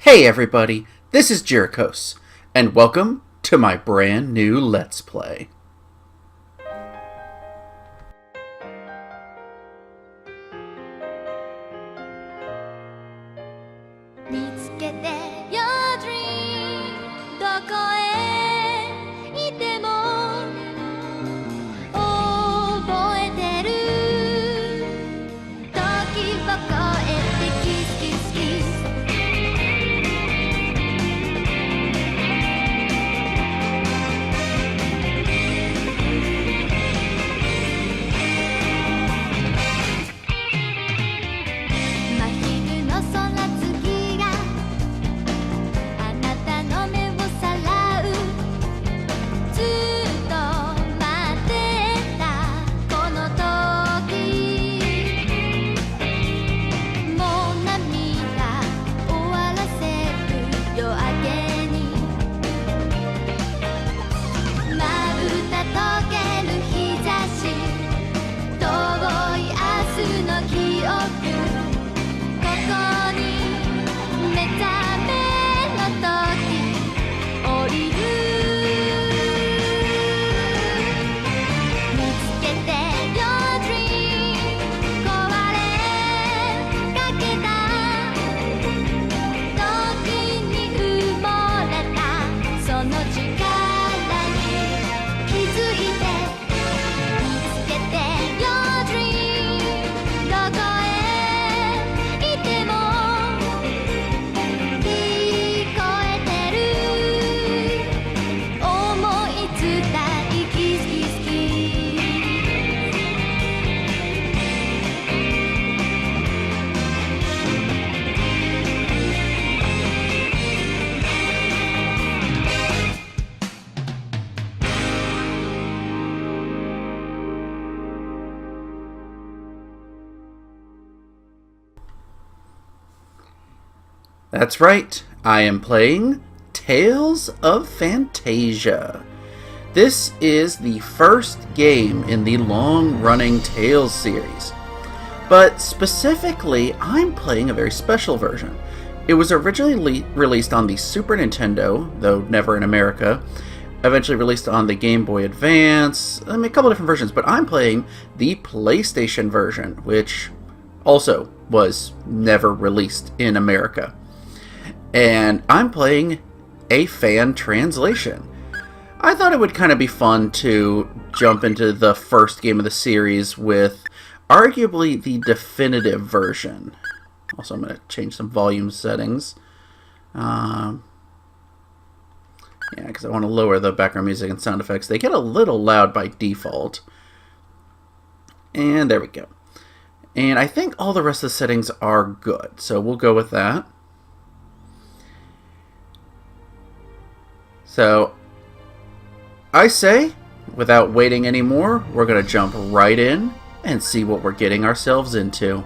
Hey everybody, this is Jerichos, and welcome to my brand new Let's Play. Mitsukete your dream どこへいても覚えてる時を越えてキスキスキス真昼の空月があなたの目をさらうずっと待ってたこの時もう涙終わらせる夜明けにまぶた溶ける日差し遠い明日の記憶ここに目覚めの時降りる見つけて Your dream 壊れかけた時に埋もれたその力に気づいて見つけて Your dream どこへいても聞こえてる思い伝いキスキスキThat's right, I am playing Tales of Phantasia. This is the first game in the long-running Tales series. But specifically, I'm playing a very special version. It was originally released on the Super Nintendo, though never in America. Eventually released on the Game Boy Advance, a couple different versions, but I'm playing the PlayStation version, which also was never released in America. And I'm playing a fan translation. I thought it would kind of be fun to jump into the first game of the series with arguably the definitive version. Also, I'm going to change some volume settings. Yeah, because I want to lower the background music and sound effects. They get a little loud by default. And there we go. And I think all the rest of the settings are good, so we'll go with that. So, I say, without waiting anymore, we're going to jump right in and see what we're getting ourselves into.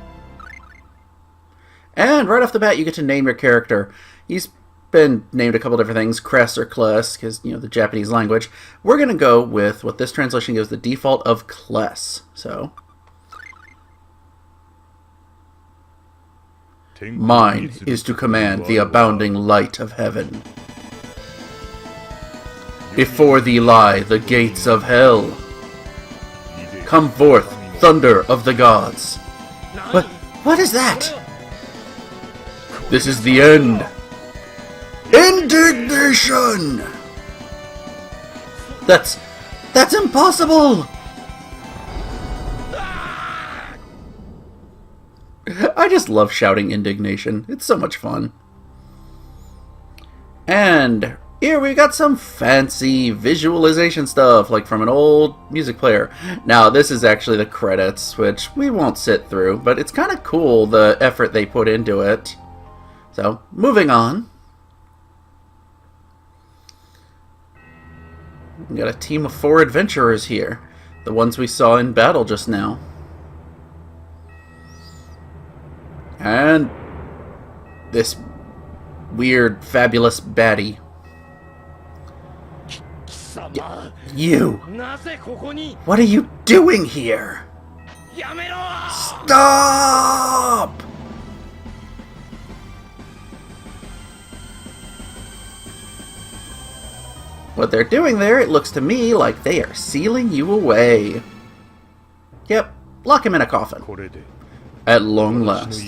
And right off the bat, you get to name your character. He's been named a couple different things, Cress or Kless, because, you know, the Japanese language. We're going to go with what this translation gives the default of Kless. So, mine is to command the abounding light of heaven. Before thee lie the gates of hell. Come forth, thunder of the gods. What is that? This is the end. Indignation! That's impossible! I just love shouting indignation. It's so much fun. And here we got some fancy visualization stuff, like from an old music player. Now, this is actually the credits, which we won't sit through, but it's kind of cool, the effort they put into it. So, moving on. We got a team of 4 adventurers here. The ones we saw in battle just now. And this weird, fabulous baddie. You! What are you doing here? Stop! What they're doing there, it looks to me like they are sealing you away. Yep, lock him in a coffin. At long last,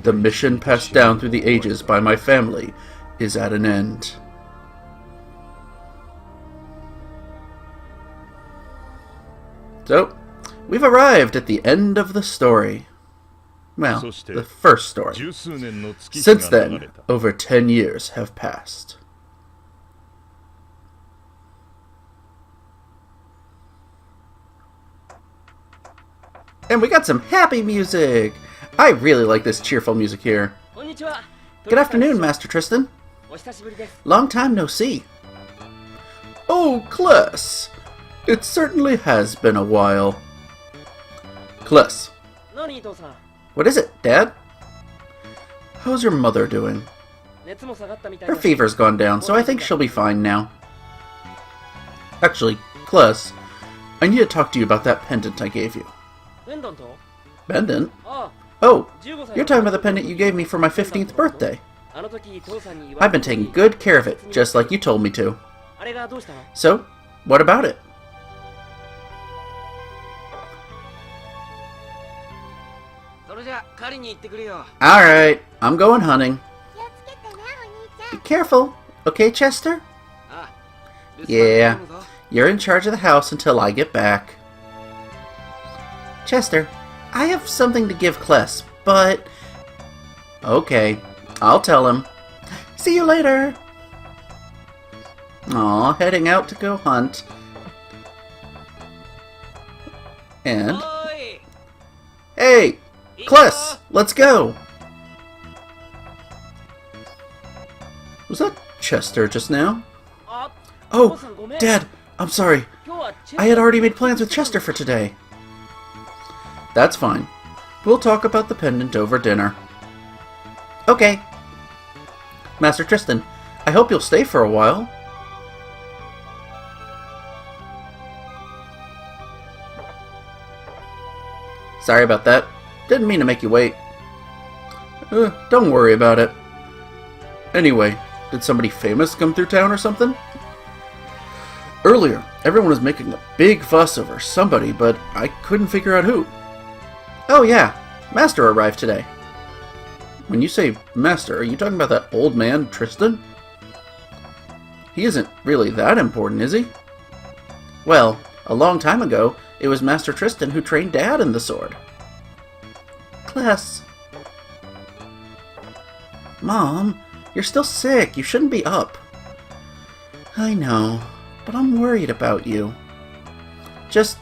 the mission passed down through the ages by my family is at an end. So, we've arrived at the end of the story. Well, the first story. Since then, over 10 years have passed. And we got some happy music! I really like this cheerful music here. Good afternoon, Master Tristan. Long time no see. Oh, Kless! It certainly has been a while. Kless. What is it, Dad? How's your mother doing? Her fever's gone down, so I think she'll be fine now. Actually, Kless, I need to talk to you about that pendant I gave you. Pendant? Oh, you're talking about the pendant you gave me for my 15th birthday. I've been taking good care of it, just like you told me to. So, what about it? Alright, I'm going hunting. Be careful, okay, Chester? Yeah, you're in charge of the house until I get back. Chester, I have something to give Kless, but... Okay, I'll tell him. See you later! Aw, heading out to go hunt. And... Hey! Kless, let's go! Was that Chester just now? Oh, Dad, I'm sorry. I had already made plans with Chester for today. That's fine. We'll talk about the pendant over dinner. Okay. Master Tristan, I hope you'll stay for a while. Sorry about that. Didn't mean to make you wait. Don't worry about it. Anyway, did somebody famous come through town or something? Earlier, everyone was making a big fuss over somebody, but I couldn't figure out who. Oh yeah, Master arrived today. When you say Master, are you talking about that old man, Tristan? He isn't really that important, is he? Well, a long time ago, it was Master Tristan who trained Dad in the sword. Kless. Mom, you're still sick. You shouldn't be up. I know, but I'm worried about you. Just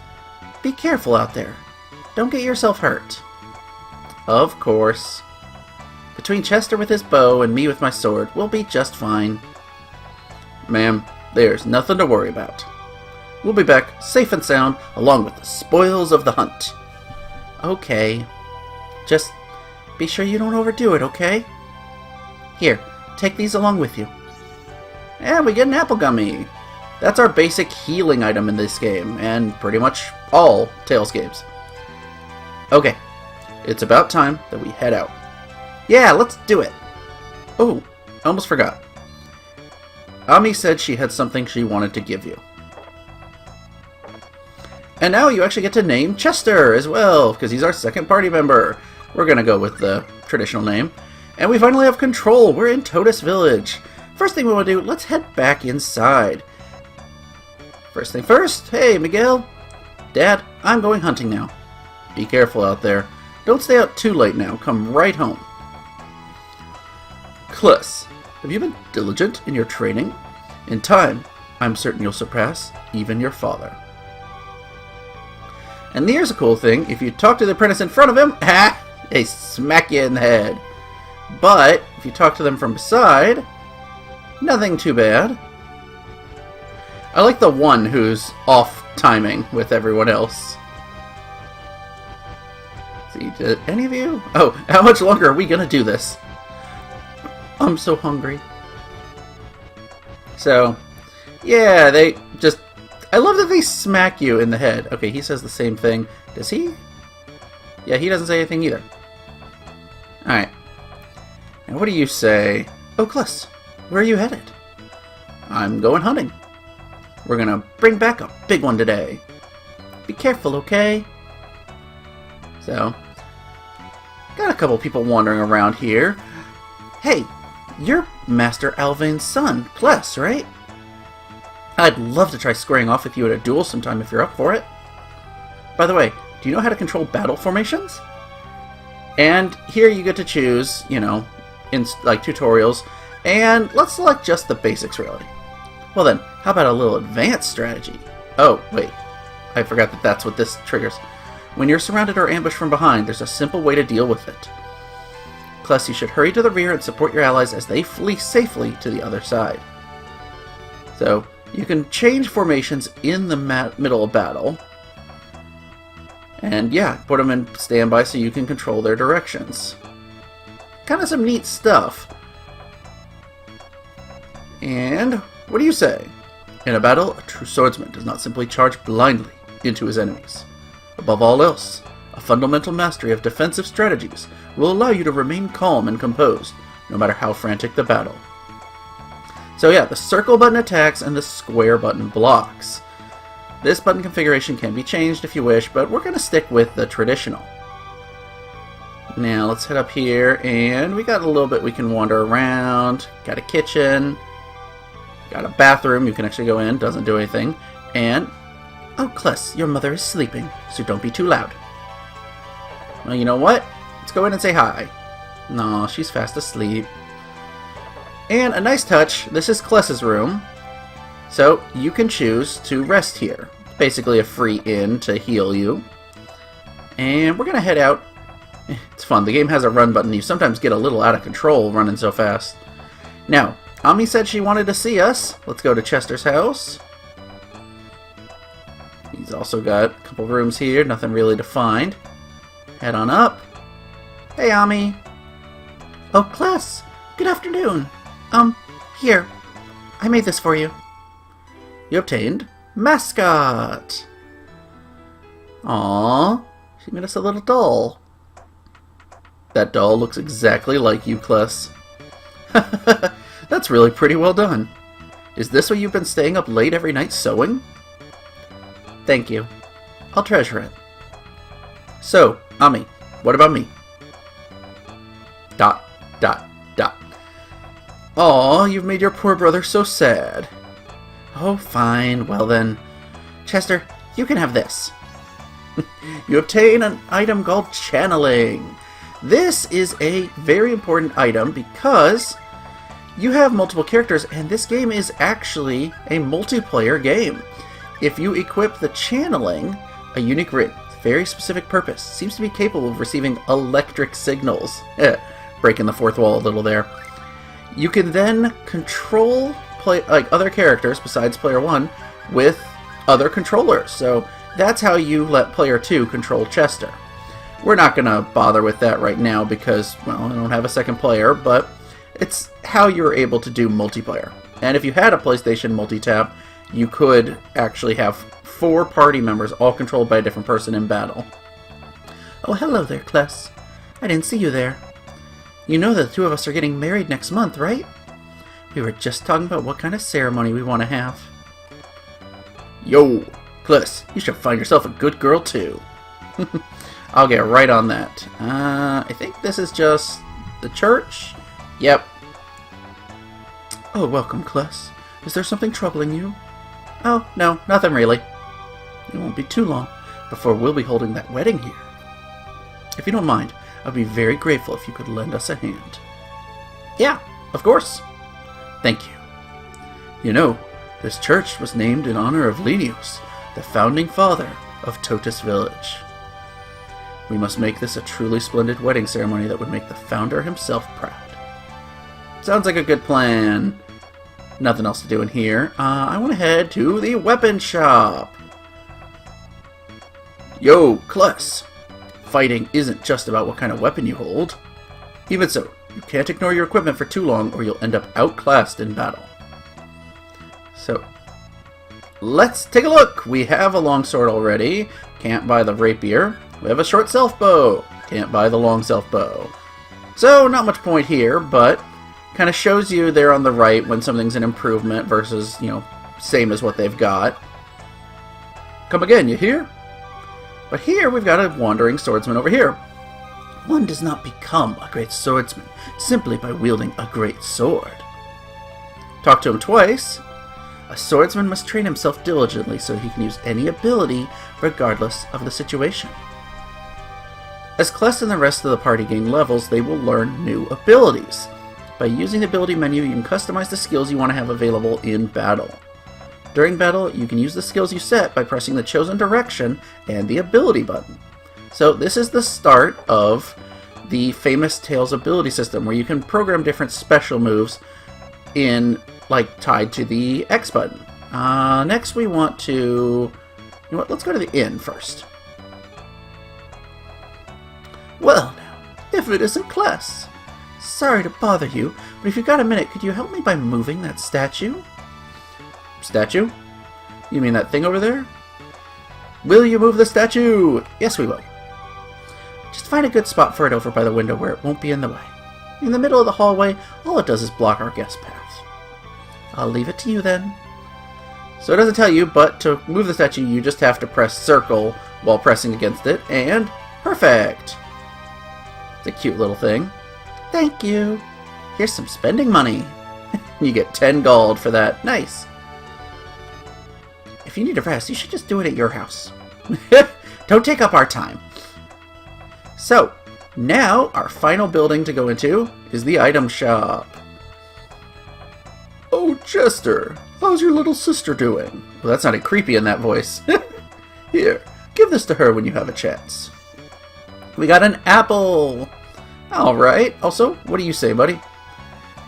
be careful out there. Don't get yourself hurt. Of course. Between Chester with his bow and me with my sword, we'll be just fine. Ma'am, there's nothing to worry about. We'll be back safe and sound, along with the spoils of the hunt. Okay. Just be sure you don't overdo it, okay? Here, take these along with you. And we get an apple gummy. That's our basic healing item in this game, and pretty much all Tales games. Okay, it's about time that we head out. Yeah, let's do it! Oh, I almost forgot. Ami said she had something she wanted to give you. And now you actually get to name Chester as well, because he's our second party member. We're going to go with the traditional name. And we finally have control. We're in Totis Village. First thing we want to do, let's head back inside. First thing first, hey Miguel. Dad, I'm going hunting now. Be careful out there. Don't stay out too late now. Come right home. Kless, have you been diligent in your training? In time, I'm certain you'll surpass even your father. And here's a cool thing. If you talk to the apprentice in front of him, they smack you in the head. But if you talk to them from beside, nothing too bad. I like the one who's off timing with everyone else. See, did any of you? Oh, how much longer are we gonna do this? I'm so hungry. So, yeah, they just... I love that they smack you in the head. Okay, he says the same thing. Does he? Yeah, he doesn't say anything either. Alright. And what do you say? Oh, Kless, where are you headed? I'm going hunting. We're gonna bring back a big one today. Be careful, okay? So, got a couple people wandering around here. Hey, you're Master Alvain's son, Kless, right? I'd love to try squaring off with you at a duel sometime if you're up for it. By the way, do you know how to control battle formations? And here you get to choose, you know, in like tutorials, and let's select just the basics really. Well then, how about a little advanced strategy? Oh, wait, I forgot that that's what this triggers. When you're surrounded or ambushed from behind, there's a simple way to deal with it. Kless, you should hurry to the rear and support your allies as they flee safely to the other side. So, you can change formations in the middle of battle. And yeah, put them in standby so you can control their directions. Kind of some neat stuff. And what do you say? In a battle, a true swordsman does not simply charge blindly into his enemies. Above all else, a fundamental mastery of defensive strategies will allow you to remain calm and composed, no matter how frantic the battle. So yeah, the circle button attacks and the square button blocks. This button configuration can be changed if you wish, but we're going to stick with the traditional. Now let's head up here, and we got a little bit we can wander around. Got a kitchen, got a bathroom you can actually go in, doesn't do anything, and oh, Kless, your mother is sleeping, so don't be too loud. Well, you know what? Let's go in and say hi. No, she's fast asleep. And a nice touch, this is Kless's room, so you can choose to rest here. Basically a free inn to heal you. And we're going to head out. It's fun, the game has a run button. You sometimes get a little out of control running so fast. Now, Ami said she wanted to see us. Let's go to Chester's house. He's also got a couple rooms here, nothing really to find. Head on up. Hey, Ami. Oh, Kless. Good afternoon. Here. I made this for you. You obtained Mascot. Aww. She made us a little doll. That doll looks exactly like you, Kless. That's really pretty well done. Is this why you've been staying up late every night sewing? Thank you. I'll treasure it. So, Ami, what about me? ... Aw, you've made your poor brother so sad. Oh, fine. Well then, Chester, you can have this. You obtain an item called Channeling. This is a very important item because you have multiple characters, and this game is actually a multiplayer game. If you equip the Channeling, a unique ring, very specific purpose, seems to be capable of receiving electric signals. Breaking the fourth wall a little there. You can then control other characters besides player 1 with other controllers. So that's how you let player 2 control Chester. We're not going to bother with that right now because, well, I don't have a second player, but it's how you're able to do multiplayer. And if you had a PlayStation multi-tap, you could actually have 4 party members all controlled by a different person in battle. Oh, hello there, Kless. I didn't see you there. You know that the two of us are getting married next month, right? We were just talking about what kind of ceremony we want to have. Yo, Kless, you should find yourself a good girl too. I'll get right on that. I think this is just the church. Yep. Oh, welcome, Kless. Is there something troubling you? Oh, no, nothing really. It won't be too long before we'll be holding that wedding here. If you don't mind, I'd be very grateful if you could lend us a hand. Yeah, of course. Thank you. You know, this church was named in honor of Lenios, the founding father of Totis Village. We must make this a truly splendid wedding ceremony that would make the founder himself proud. Sounds like a good plan. Nothing else to do in here. I want to head to the weapon shop. Yo, Kless. Fighting isn't just about what kind of weapon you hold. Even so, you can't ignore your equipment for too long or you'll end up outclassed in battle. So, let's take a look. We have a longsword already. Can't buy the rapier. We have a short self-bow. Can't buy the long self-bow. So, not much point here, but kind of shows you there on the right when something's an improvement versus, you know, same as what they've got. Come again, you hear? But here we've got a wandering swordsman over here. One does not become a great swordsman simply by wielding a great sword. Talk to him twice. A swordsman must train himself diligently so he can use any ability regardless of the situation. As Kless and the rest of the party gain levels, they will learn new abilities. By using the ability menu, you can customize the skills you want to have available in battle. During battle, you can use the skills you set by pressing the chosen direction and the ability button. So this is the start of the famous Tails ability system, where you can program different special moves tied to the X button. Next we want to... You know what, let's go to the inn first. Well now, if it isn't Kless. Sorry to bother you, but if you got a minute, could you help me by moving that statue? Statue? You mean that thing over there? Will you move the statue? Yes, we will. Just find a good spot for it over by the window where it won't be in the way. In the middle of the hallway, all it does is block our guest path. I'll leave it to you then. So it doesn't tell you, but to move the statue, you just have to press circle while pressing against it, and perfect! It's a cute little thing. Thank you. Here's some spending money. You get 10 gold for that. Nice. If you need a rest, you should just do it at your house. Don't take up our time. So, now our final building to go into is the item shop. Oh, Chester, how's your little sister doing? Well, that sounded creepy in that voice. Here, give this to her when you have a chance. We got an apple! Alright, also, what do you say, buddy?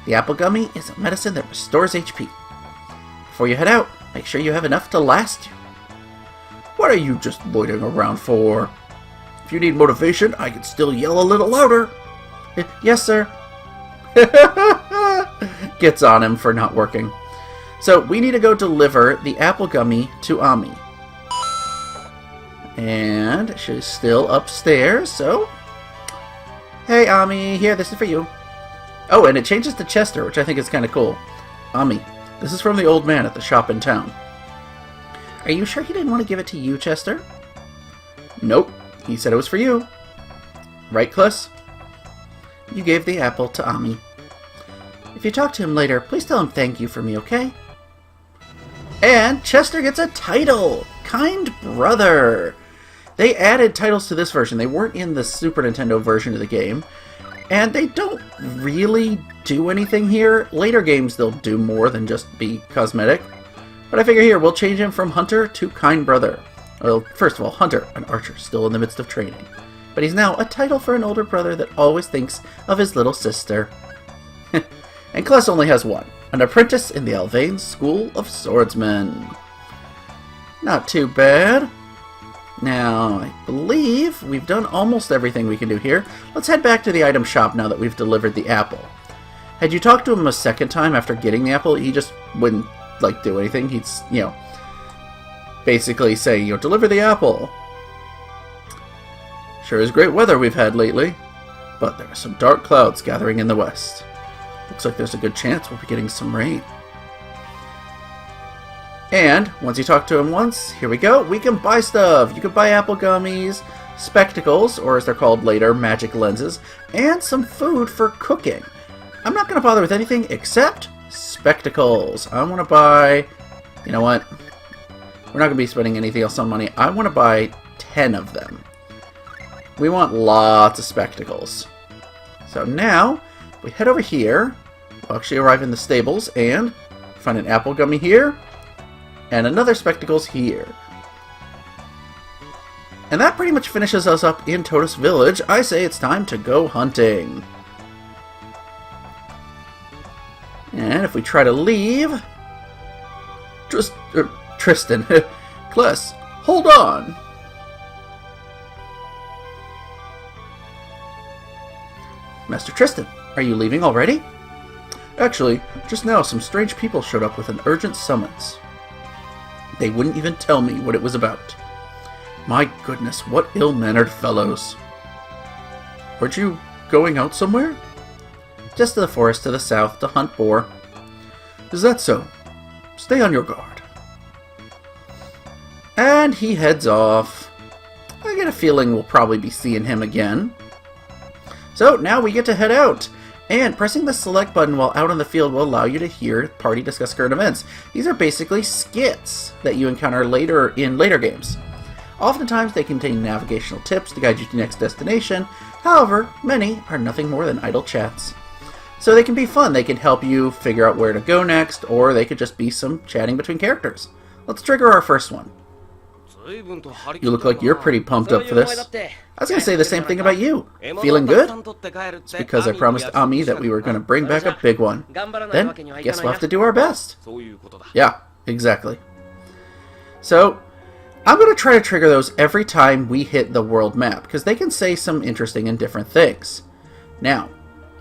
The apple gummy is a medicine that restores HP. Before you head out, make sure you have enough to last you. What are you just loitering around for? If you need motivation, I can still yell a little louder. Yes, sir. Gets on him for not working. So, we need to go deliver the apple gummy to Ami. And she's still upstairs, so... Hey, Ami, here, this is for you. Oh, and it changes to Chester, which I think is kind of cool. Ami, this is from the old man at the shop in town. Are you sure he didn't want to give it to you, Chester? Nope, he said it was for you. Right, Kless? You gave the apple to Ami. If you talk to him later, please tell him thank you for me, okay? And Chester gets a title! Kind Brother! They added titles to this version. They weren't in the Super Nintendo version of the game. And they don't really do anything here. Later games they'll do more than just be cosmetic. But I figure here, we'll change him from Hunter to Kind Brother. Well, first of all, Hunter, an archer still in the midst of training. But he's now a title for an older brother that always thinks of his little sister. And Kless only has one. An apprentice in the Alvain School of Swordsmen. Not too bad. Now, I believe we've done almost everything we can do here. Let's head back to the item shop now that we've delivered the apple. Had you talked to him a second time after getting the apple, he just wouldn't, do anything. He'd, basically say, deliver the apple. Sure is great weather we've had lately. But there are some dark clouds gathering in the west. Looks like there's a good chance we'll be getting some rain. And, once you talk to him once, here we go, we can buy stuff! You can buy apple gummies, spectacles, or as they're called later, magic lenses, and some food for cooking. I'm not going to bother with anything except spectacles. I want to buy... You know what? We're not going to be spending anything else on money. I want to buy 10 of them. We want lots of spectacles. So now, we head over here. We'll actually arrive in the stables and find an apple gummy here. And another spectacles here. And that pretty much finishes us up in Totis Village. I say it's time to go hunting. And if we try to leave... Tristan. Kless, hold on. Master Tristan, are you leaving already? Actually, just now some strange people showed up with an urgent summons. They wouldn't even tell me what it was about. My goodness, what ill-mannered fellows. Weren't you going out somewhere? Just to the forest to the south to hunt boar. Is that so? Stay on your guard. And he heads off. I get a feeling we'll probably be seeing him again. So now we get to head out. And pressing the select button while out in the field will allow you to hear party discuss current events. These are basically skits that you encounter later in later games. Oftentimes they contain navigational tips to guide you to the next destination. However, many are nothing more than idle chats. So they can be fun. They can help you figure out where to go next, or they could just be some chatting between characters. Let's trigger our first one. You look like you're pretty pumped up for this. I was going to say the same thing about you. Feeling good? It's because I promised Ami that we were going to bring back a big one. Then, guess we'll have to do our best. Yeah, exactly. So, I'm going to try to trigger those every time we hit the world map, because they can say some interesting and different things. Now,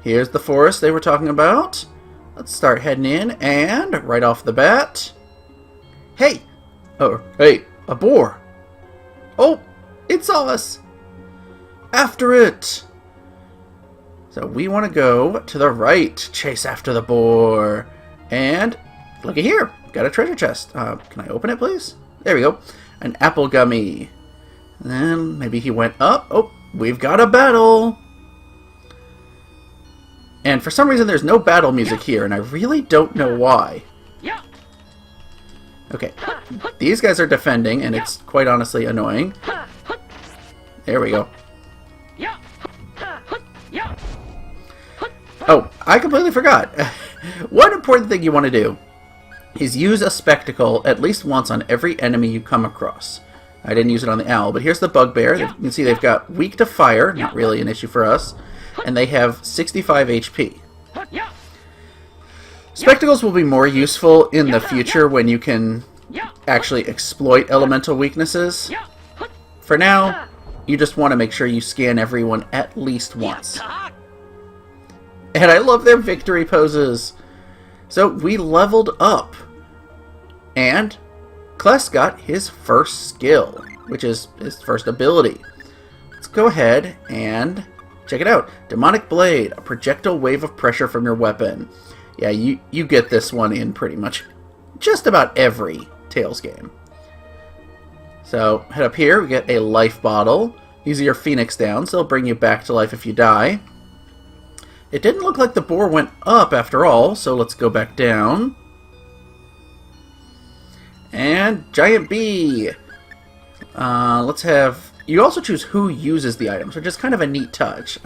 here's the forest they were talking about. Let's start heading in, and right off the bat... Hey! Oh, hey! A boar! Oh! It saw us! After it! So we want to go to the right. Chase after the boar. And looky here. Got a treasure chest. Can I open it, please? There we go. An apple gummy. And then maybe he went up. Oh, we've got a battle! And for some reason there's no battle music here, and I really don't know why. Okay, these guys are defending, and it's quite honestly annoying. There we go. Oh, I completely forgot. One important thing you want to do is use a spectacle at least once on every enemy you come across. I didn't use it on the owl, but here's the bugbear. You can see they've got weak to fire, not really an issue for us, and they have 65 HP. Spectacles will be more useful in the future when you can actually exploit elemental weaknesses. For now, you just want to make sure you scan everyone at least once. And I love their victory poses. So we leveled up. And Kless got his first skill, which is his first ability. Let's go ahead and check it out. Demonic Blade, a projectile wave of pressure from your weapon. Yeah, you get this one in pretty much just about every Tales game. So, head up here, we get a life bottle. These are your Phoenix Downs. They'll bring you back to life if you die. It didn't look like the boar went up after all, so let's go back down. And Giant Bee. Let's have... You also choose who uses the items, which is kind of a neat touch.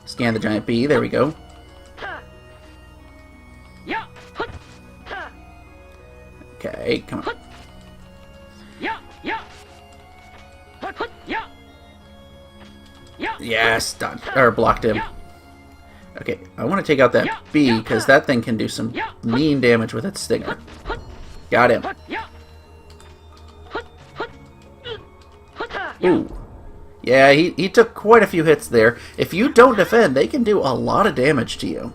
Scan the Giant Bee. There we go. Okay, come on. Yes, done. Or blocked him. Okay, I want to take out that bee, because that thing can do some mean damage with its stinger. Got him. Ooh. Yeah, he took quite a few hits there. If you don't defend, they can do a lot of damage to you.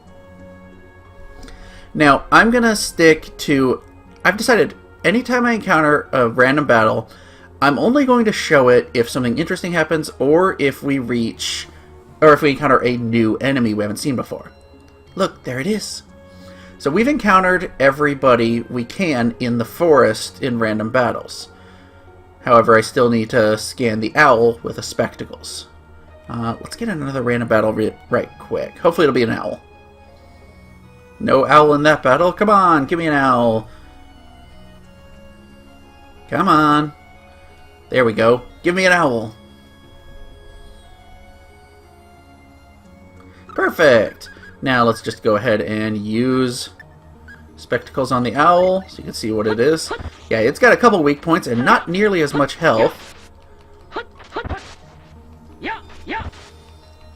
Now, I'm going to stick to... I've decided anytime I encounter a random battle, I'm only going to show it if something interesting happens or if we reach... Or if we encounter a new enemy we haven't seen before. Look, there it is. So we've encountered everybody we can in the forest in random battles. However, I still need to scan the owl with the spectacles. Let's get another random battle right quick. Hopefully it'll be an owl. No owl in that battle. Come on, give me an owl. Come on. There we go. Give me an owl. Perfect. Now let's just go ahead and use spectacles on the owl so you can see what it is. Yeah, it's got a couple weak points and not nearly as much health.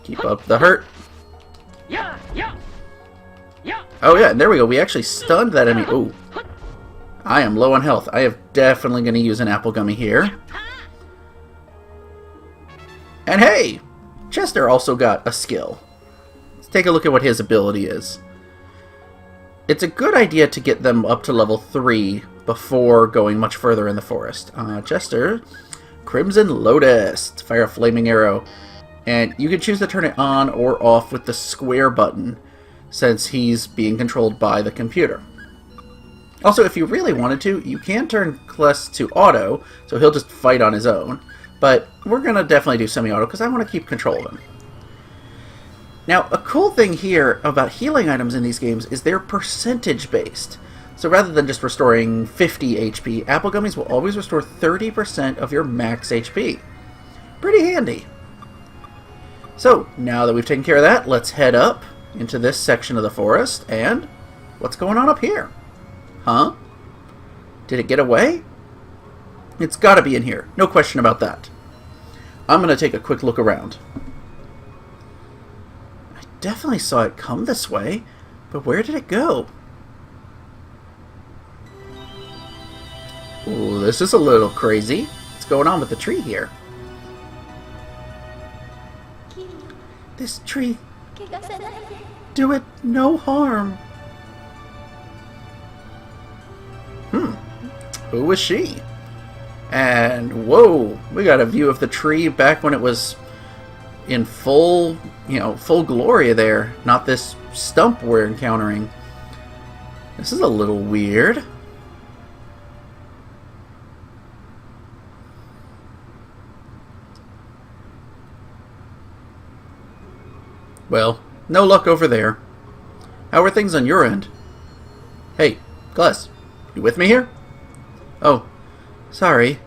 Keep up the hurt. Oh yeah, there we go. We actually stunned that enemy. Ooh. I am low on health. I am definitely going to use an apple gummy here. And hey! Chester also got a skill. Let's take a look at what his ability is. It's a good idea to get them up to level 3 before going much further in the forest. Chester, Crimson Lotus. Fire a flaming arrow. And you can choose to turn it on or off with the square button, since he's being controlled by the computer. Also, if you really wanted to, you can turn Kless to auto, so he'll just fight on his own. But we're going to definitely do semi-auto because I want to keep control of him. Now, a cool thing here about healing items in these games is they're percentage-based. So rather than just restoring 50 HP, apple gummies will always restore 30% of your max HP. Pretty handy. So, now that we've taken care of that, let's head up into this section of the forest, and what's going on up here? Huh? Did it get away? It's gotta be in here, no question about that. I'm gonna take a quick look around. I definitely saw it come this way, but where did it go? Ooh, this is a little crazy. What's going on with the tree here? This tree, do it no harm. Who was she? And whoa, we got a view of the tree back when it was in full, full glory there. Not this stump we're encountering. This is a little weird. Well, no luck over there. How are things on your end? Hey, Kless, you with me here? Oh, sorry.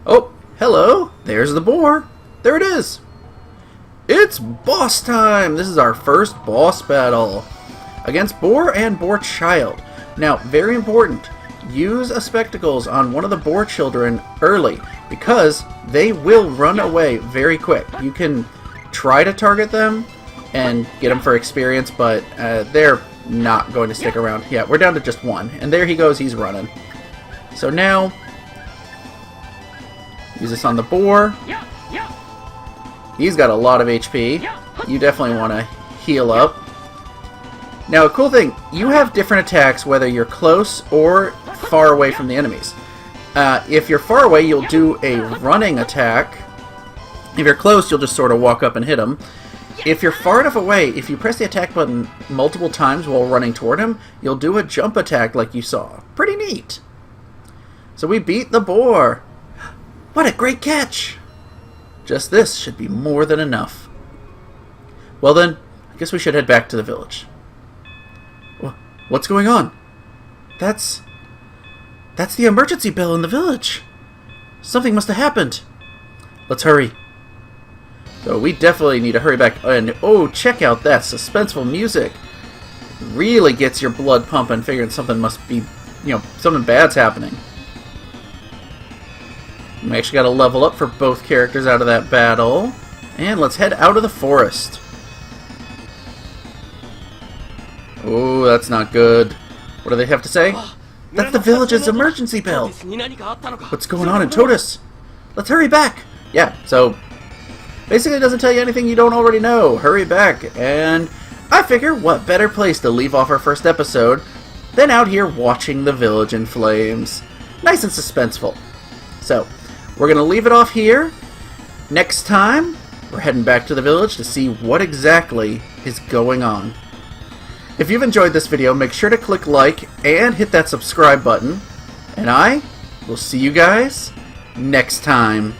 Oh, hello. There's the boar. There it is. It's boss time. This is our first boss battle against Boar and Boar Child. Now, very important, use a spectacles on one of the boar children early because they will run away very quick. You can try to target them and get them for experience, but they're not going to stick around. Yeah, we're down to just one, and there he goes, he's running. So now, use this on the boar. He's got a lot of HP. You definitely want to heal up. Now, a cool thing, you have different attacks whether you're close or far away from the enemies. If you're far away, you'll do a running attack. If you're close, you'll just sort of walk up and hit him. If you're far enough away, if you press the attack button multiple times while running toward him, you'll do a jump attack like you saw. Pretty neat. So we beat the boar. What a great catch! Just this should be more than enough. Well then, I guess we should head back to the village. What's going on? That's the emergency bell in the village. Something must have happened. Let's hurry. So we definitely need to hurry back. And oh, check out that suspenseful music. Really gets your blood pumping, figuring something must be, something bad's happening. We actually got to level up for both characters out of that battle. And let's head out of the forest. Oh, that's not good. What do they have to say? That's the village's emergency bell. What's going on in Totis? Let's hurry back. Yeah, so basically it doesn't tell you anything you don't already know. Hurry back. And I figure what better place to leave off our first episode than out here watching the village in flames. Nice and suspenseful. So, we're going to leave it off here. Next time, we're heading back to the village to see what exactly is going on. If you've enjoyed this video, make sure to click like and hit that subscribe button. And I will see you guys next time.